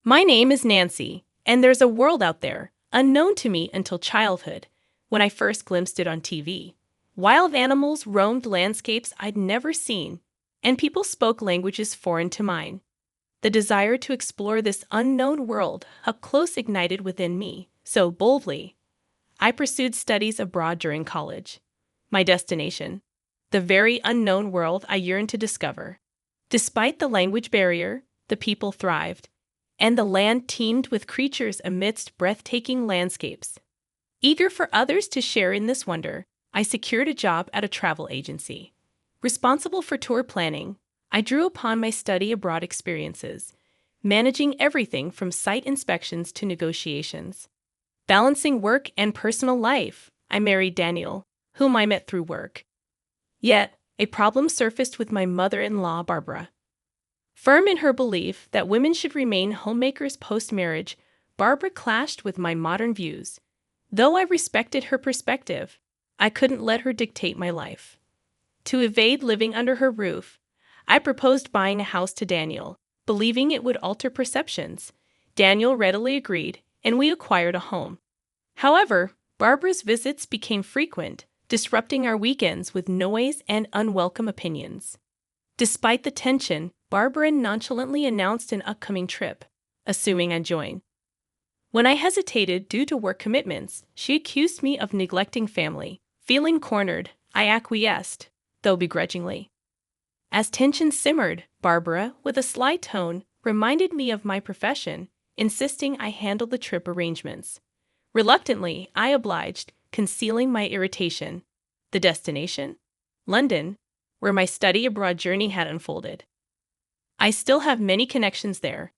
My name is Nancy, and there's a world out there, unknown to me until childhood, when I first glimpsed it on TV. Wild animals roamed landscapes I'd never seen, and people spoke languages foreign to mine. The desire to explore this unknown world up close ignited within me, so boldly. I pursued studies abroad during college. My destination, the very unknown world I yearned to discover. Despite the language barrier, the people thrived, and the land teemed with creatures amidst breathtaking landscapes. Eager for others to share in this wonder, I secured a job at a travel agency. Responsible for tour planning, I drew upon my study abroad experiences, managing everything from site inspections to negotiations. Balancing work and personal life, I married Daniel, whom I met through work. Yet, a problem surfaced with my mother-in-law, Barbara. Firm in her belief that women should remain homemakers post-marriage, Barbara clashed with my modern views. Though I respected her perspective, I couldn't let her dictate my life. To evade living under her roof, I proposed buying a house to Daniel, believing it would alter perceptions. Daniel readily agreed, and we acquired a home. However, Barbara's visits became frequent, disrupting our weekends with noise and unwelcome opinions. Despite the tension, Barbara nonchalantly announced an upcoming trip, assuming I'd join. When I hesitated due to work commitments, she accused me of neglecting family. Feeling cornered, I acquiesced, though begrudgingly. As tension simmered, Barbara, with a sly tone, reminded me of my profession, insisting I handle the trip arrangements. Reluctantly, I obliged, concealing my irritation. The destination? London, where my study abroad journey had unfolded. I still have many connections there.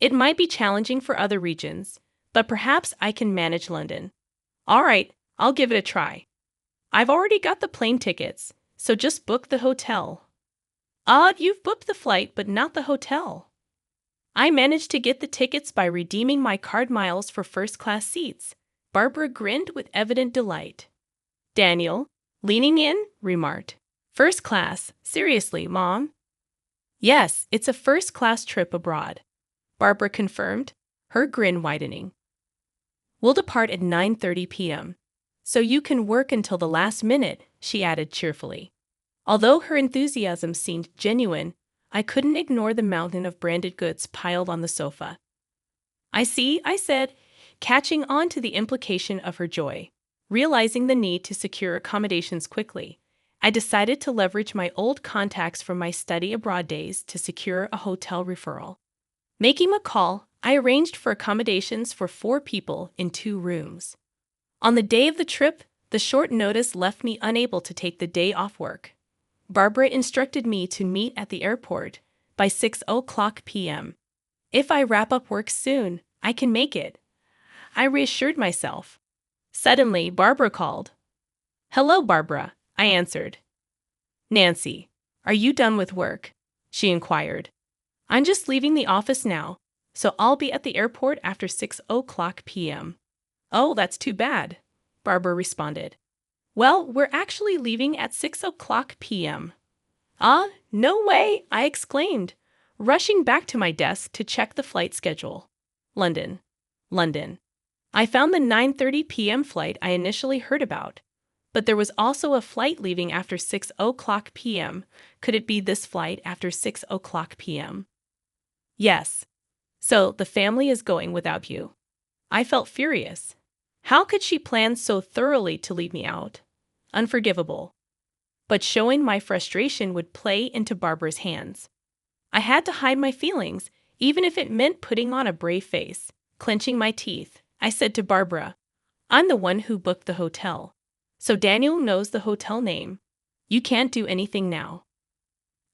It might be challenging for other regions, but perhaps I can manage London. All right, I'll give it a try. I've already got the plane tickets, so just book the hotel. Odd, you've booked the flight, but not the hotel. I managed to get the tickets by redeeming my card miles for first-class seats. Barbara grinned with evident delight. Daniel, leaning in, remarked, "First class, seriously, Mom?" "Yes, it's a first-class trip abroad," Barbara confirmed, her grin widening. "We'll depart at 9:30 p.m., so you can work until the last minute," she added cheerfully. Although her enthusiasm seemed genuine, I couldn't ignore the mountain of branded goods piled on the sofa. "I see," I said, catching on to the implication of her joy. Realizing the need to secure accommodations quickly, I decided to leverage my old contacts from my study abroad days to secure a hotel referral. Making a call, I arranged for accommodations for 4 people in 2 rooms. On the day of the trip, the short notice left me unable to take the day off work. Barbara instructed me to meet at the airport by 6:00 p.m. If I wrap up work soon, I can make it, I reassured myself. Suddenly, Barbara called. "Hello, Barbara," I answered. "Nancy, are you done with work?" she inquired. "I'm just leaving the office now, so I'll be at the airport after 6:00 p.m. "Oh, that's too bad," Barbara responded. "Well, we're actually leaving at 6:00 p.m. "Ah, no way," I exclaimed, rushing back to my desk to check the flight schedule. London. I found the 9:30 p.m. flight I initially heard about, but there was also a flight leaving after 6:00 p.m. Could it be this flight after 6:00 p.m.? Yes. So the family is going without you. I felt furious. How could she plan so thoroughly to leave me out? Unforgivable. But showing my frustration would play into Barbara's hands. I had to hide my feelings, even if it meant putting on a brave face. Clenching my teeth, I said to Barbara, "I'm the one who booked the hotel, so Daniel knows the hotel name. You can't do anything now."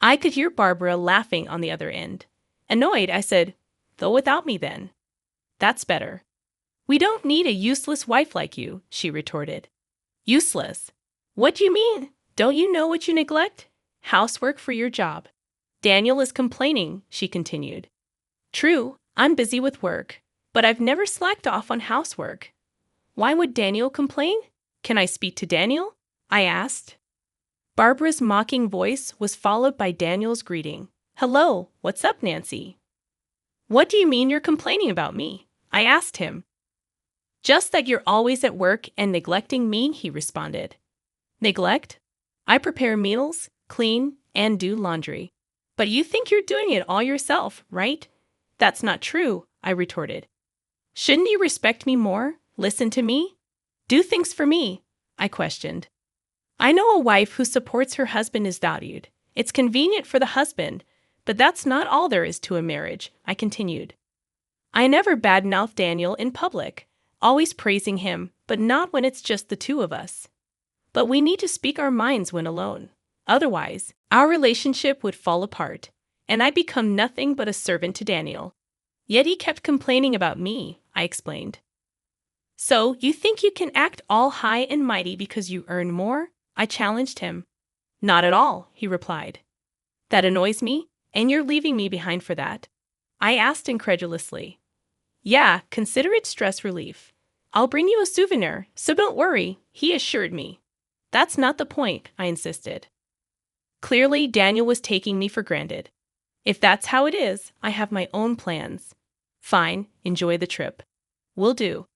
I could hear Barbara laughing on the other end. Annoyed, I said, "Go without me then." "That's better." "We don't need a useless wife like you," she retorted. "Useless? What do you mean? Don't you know what you neglect? Housework for your job." "Daniel is complaining," she continued. "True, I'm busy with work, but I've never slacked off on housework." "Why would Daniel complain? Can I speak to Daniel?" I asked. Barbara's mocking voice was followed by Daniel's greeting. "Hello, what's up, Nancy?" What do you mean you're complaining about me? I asked him. Just that you're always at work and neglecting me, he responded. Neglect? I prepare meals, clean, and do laundry. But you think you're doing it all yourself, right? That's not true, I retorted. Shouldn't you respect me more? Listen to me? Do things for me, I questioned. I know a wife who supports her husband is valued. It's convenient for the husband, but that's not all there is to a marriage, I continued. I never badmouth Daniel in public, always praising him, but not when it's just the two of us. But we need to speak our minds when alone. Otherwise, our relationship would fall apart, and I'd become nothing but a servant to Daniel. Yet he kept complaining about me, I explained. So, you think you can act all high and mighty because you earn more? I challenged him. Not at all, he replied. That annoys me, and you're leaving me behind for that? I asked incredulously. Yeah, consider it stress relief. I'll bring you a souvenir, so don't worry, he assured me. That's not the point, I insisted. Clearly, Daniel was taking me for granted. If that's how it is, I have my own plans. Fine, enjoy the trip. Will do.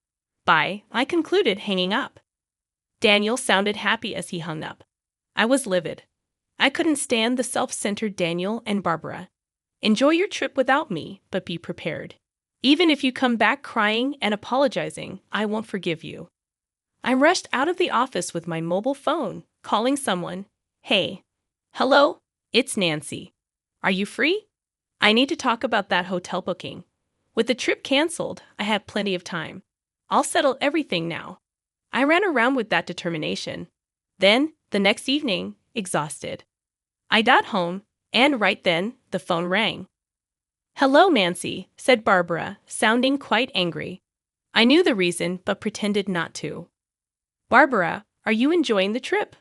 Bye, I concluded, hanging up. Daniel sounded happy as he hung up. I was livid. I couldn't stand the self-centered Daniel and Barbara. Enjoy your trip without me, but be prepared. Even if you come back crying and apologizing, I won't forgive you. I rushed out of the office with my mobile phone, calling someone. Hey. Hello? It's Nancy. Are you free? I need to talk about that hotel booking. With the trip canceled, I have plenty of time. I'll settle everything now. I ran around with that determination. Then, the next evening, exhausted. I got home, and right then, the phone rang. Hello, Nancy, said Barbara, sounding quite angry. I knew the reason, but pretended not to. Barbara, are you enjoying the trip?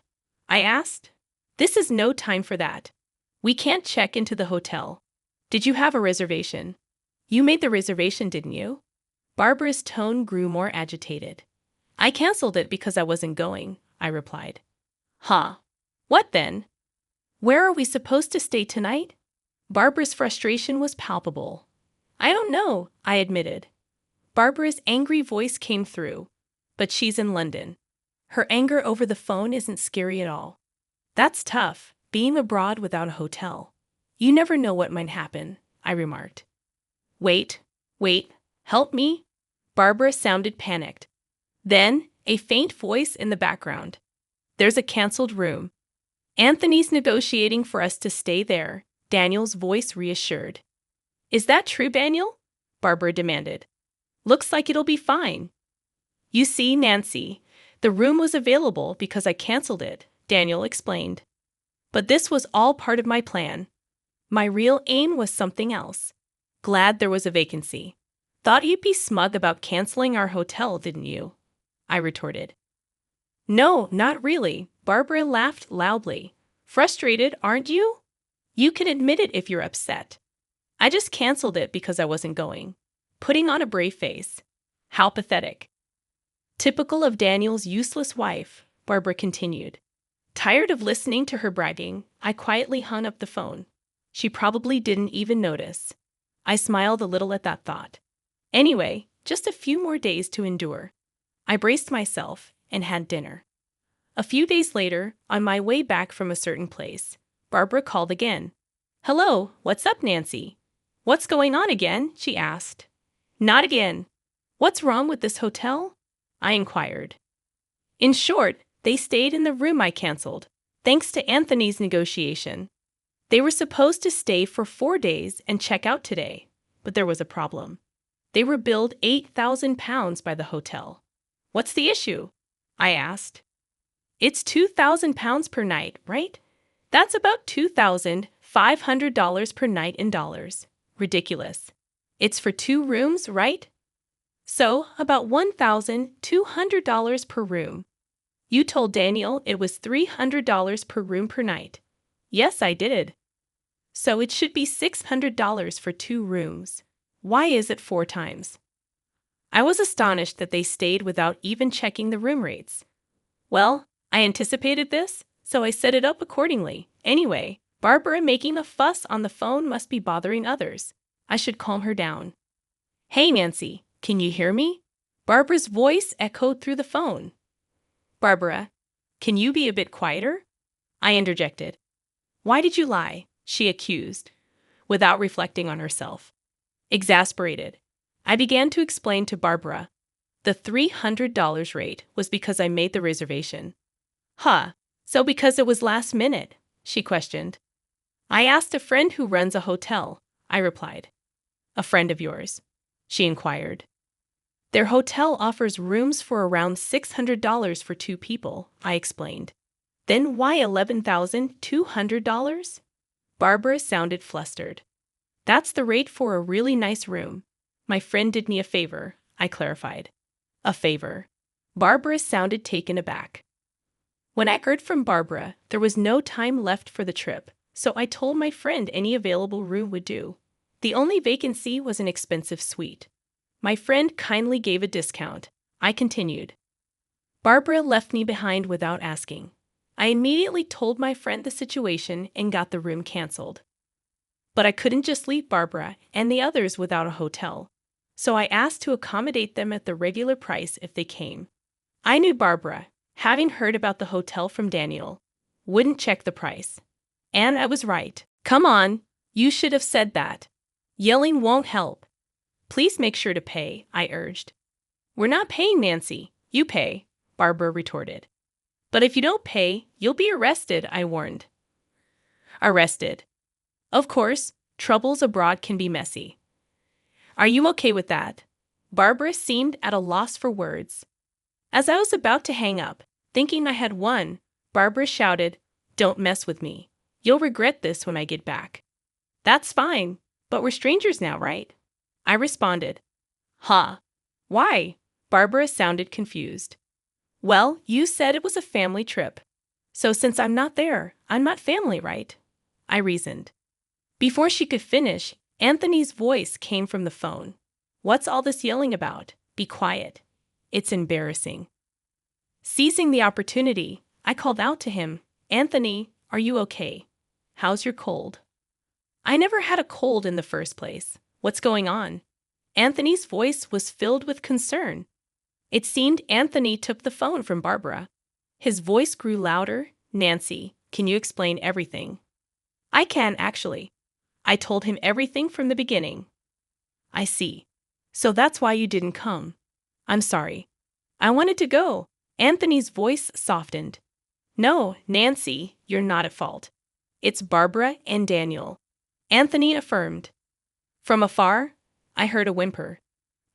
I asked. This is no time for that. We can't check into the hotel. Did you have a reservation? You made the reservation, didn't you? Barbara's tone grew more agitated. I canceled it because I wasn't going, I replied. Huh. What then? Where are we supposed to stay tonight? Barbara's frustration was palpable. I don't know, I admitted. Barbara's angry voice came through. But she's in London. Her anger over the phone isn't scary at all. That's tough, being abroad without a hotel. You never know what might happen, I remarked. Wait, help me? Barbara sounded panicked. Then, a faint voice in the background. There's a canceled room. Anthony's negotiating for us to stay there, Daniel's voice reassured. Is that true, Daniel? Barbara demanded. Looks like it'll be fine. You see, Nancy, the room was available because I canceled it, Daniel explained. But this was all part of my plan. My real aim was something else. Glad there was a vacancy. Thought you'd be smug about canceling our hotel, didn't you? I retorted. No, not really, Barbara laughed loudly. Frustrated, aren't you? You can admit it if you're upset. I just canceled it because I wasn't going. Putting on a brave face. How pathetic. Typical of Daniel's useless wife, Barbara continued. Tired of listening to her bragging, I quietly hung up the phone. She probably didn't even notice. I smiled a little at that thought. Anyway, just a few more days to endure. I braced myself and had dinner. A few days later, on my way back from a certain place, Barbara called again. Hello, what's up, Nancy? What's going on again? She asked. Not again. What's wrong with this hotel? I inquired. In short, they stayed in the room I canceled, thanks to Anthony's negotiation. They were supposed to stay for 4 days and check out today, but there was a problem. They were billed £8,000 by the hotel. What's the issue? I asked. It's £2,000 per night, right? That's about $2,500 per night in dollars. Ridiculous. It's for 2 rooms, right? So, about $1,200 per room. You told Daniel it was $300 per room per night. Yes, I did. So it should be $600 for 2 rooms. Why is it 4 times? I was astonished that they stayed without even checking the room rates. Well, I anticipated this, so I set it up accordingly. Anyway, Barbara making a fuss on the phone must be bothering others. I should calm her down. Hey, Nancy, can you hear me? Barbara's voice echoed through the phone. Barbara, can you be a bit quieter? I interjected. Why did you lie? She accused, without reflecting on herself. Exasperated, I began to explain to Barbara. The $300 rate was because I made the reservation. Huh, so because it was last minute? She questioned. I asked a friend who runs a hotel, I replied. A friend of yours? She inquired. Their hotel offers rooms for around $600 for 2 people, I explained. Then why $11,200? Barbara sounded flustered. That's the rate for a really nice room. My friend did me a favor, I clarified. A favor. Barbara sounded taken aback. When I heard from Barbara, there was no time left for the trip, so I told my friend any available room would do. The only vacancy was an expensive suite. My friend kindly gave a discount. I continued. Barbara left me behind without asking. I immediately told my friend the situation and got the room canceled. But I couldn't just leave Barbara and the others without a hotel, so I asked to accommodate them at the regular price if they came. I knew Barbara, having heard about the hotel from Daniel, wouldn't check the price. And I was right. Come on, you should have said that. Yelling won't help. Please make sure to pay, I urged. We're not paying, Nancy. You pay, Barbara retorted. But if you don't pay, you'll be arrested, I warned. Arrested. Of course, troubles abroad can be messy. Are you okay with that? Barbara seemed at a loss for words. As I was about to hang up, thinking I had won, Barbara shouted, Don't mess with me. You'll regret this when I get back. That's fine, but we're strangers now, right? I responded. Huh. Why? Barbara sounded confused. Well, you said it was a family trip. So since I'm not there, I'm not family, right? I reasoned. Before she could finish, Anthony's voice came from the phone. What's all this yelling about? Be quiet. It's embarrassing. Seizing the opportunity, I called out to him, Anthony, are you okay? How's your cold? I never had a cold in the first place. What's going on? Anthony's voice was filled with concern. It seemed Anthony took the phone from Barbara. His voice grew louder. Nancy, can you explain everything? I can, actually. I told him everything from the beginning. I see. So that's why you didn't come. I'm sorry. I wanted to go. Anthony's voice softened. No, Nancy, you're not at fault. It's Barbara and Daniel. Anthony affirmed. From afar, I heard a whimper.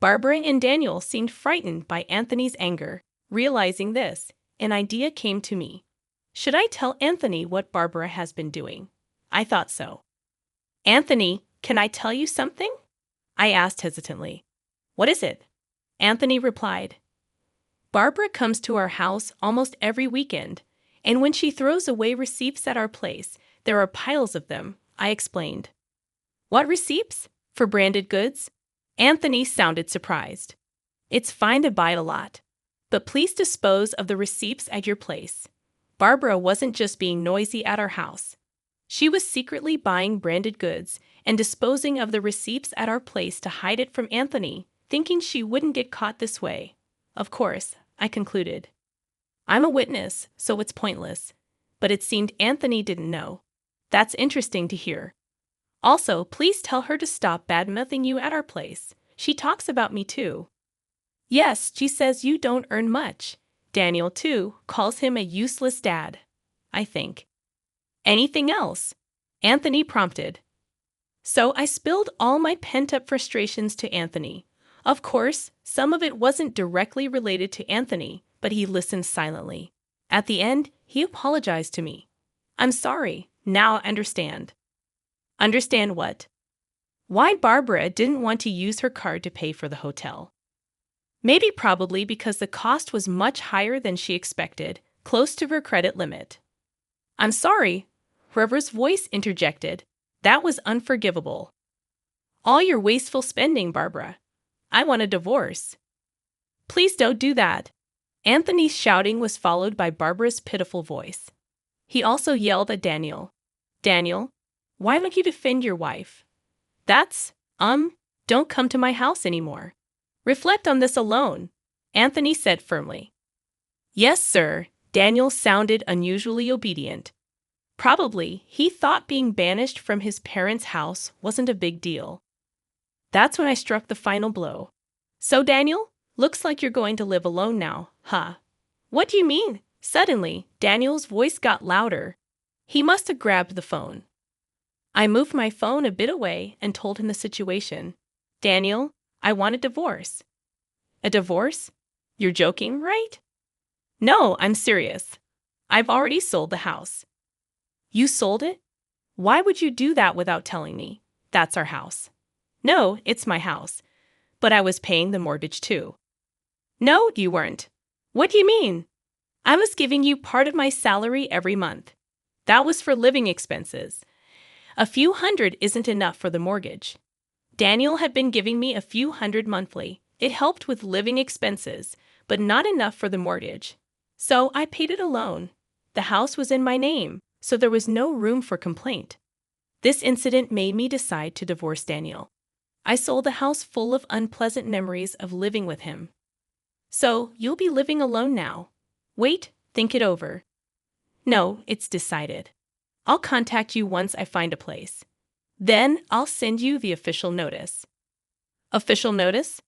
Barbara and Daniel seemed frightened by Anthony's anger. Realizing this, an idea came to me. Should I tell Anthony what Barbara has been doing? I thought so. Anthony, can I tell you something? I asked hesitantly. What is it? Anthony replied. Barbara comes to our house almost every weekend, and when she throws away receipts at our place, there are piles of them, I explained. What receipts? For branded goods? Anthony sounded surprised. It's fine to buy a lot, but please dispose of the receipts at your place. Barbara wasn't just being noisy at our house. She was secretly buying branded goods and disposing of the receipts at our place to hide it from Anthony, thinking she wouldn't get caught this way. Of course, I concluded. I'm a witness, so it's pointless. But it seemed Anthony didn't know. That's interesting to hear. Also, please tell her to stop bad-mouthing you at our place. She talks about me too. Yes, she says you don't earn much. Daniel, too, calls him a useless dad, I think. Anything else? Anthony prompted. So I spilled all my pent-up frustrations to Anthony. Of course, some of it wasn't directly related to Anthony, but he listened silently. At the end, he apologized to me. I'm sorry. Now I understand. Understand what? Why Barbara didn't want to use her card to pay for the hotel. Maybe probably because the cost was much higher than she expected, close to her credit limit. I'm sorry, Whoever's voice interjected. That was unforgivable. All your wasteful spending, Barbara. I want a divorce. Please don't do that. Anthony's shouting was followed by Barbara's pitiful voice. He also yelled at Daniel. Daniel, why don't you defend your wife? That's Don't come to my house anymore. Reflect on this alone, Anthony said firmly. Yes, sir. Daniel sounded unusually obedient. Probably, he thought being banished from his parents' house wasn't a big deal. That's when I struck the final blow. So, Daniel, looks like you're going to live alone now, huh? What do you mean? Suddenly, Daniel's voice got louder. He must have grabbed the phone. I moved my phone a bit away and told him the situation. Daniel, I want a divorce. A divorce? You're joking, right? No, I'm serious. I've already sold the house. You sold it? Why would you do that without telling me? That's our house. No, it's my house. But I was paying the mortgage too. No, you weren't. What do you mean? I was giving you part of my salary every month. That was for living expenses. A few hundred isn't enough for the mortgage. Daniel had been giving me a few hundred monthly. It helped with living expenses, but not enough for the mortgage. So I paid it alone. The house was in my name, so there was no room for complaint. This incident made me decide to divorce Daniel. I sold the house full of unpleasant memories of living with him. So you'll be living alone now. Wait, think it over. No, it's decided. I'll contact you once I find a place. Then I'll send you the official notice. Official notice?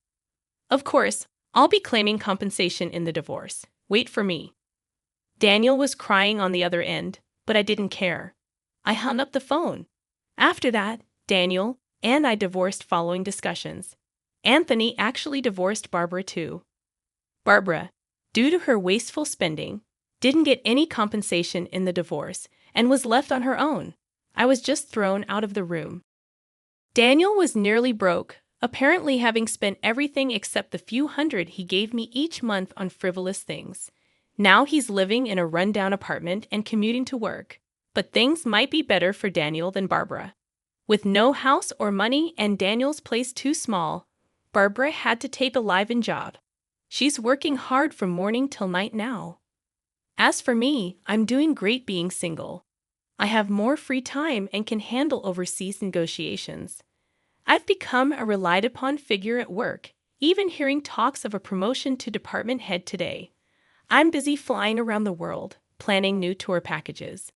Of course, I'll be claiming compensation in the divorce. Wait for me. Daniel was crying on the other end, but I didn't care. I hung up the phone. After that, Daniel and I divorced following discussions. Anthony actually divorced Barbara too. Barbara, due to her wasteful spending, didn't get any compensation in the divorce and was left on her own. I was just thrown out of the room. Daniel was nearly broke, apparently having spent everything except the few hundred he gave me each month on frivolous things. Now he's living in a rundown apartment and commuting to work. But things might be better for Daniel than Barbara. With no house or money and Daniel's place too small, Barbara had to take a live-in job. She's working hard from morning till night now. As for me, I'm doing great being single. I have more free time and can handle overseas negotiations. I've become a relied-upon figure at work, even hearing talks of a promotion to department head today. I'm busy flying around the world, planning new tour packages.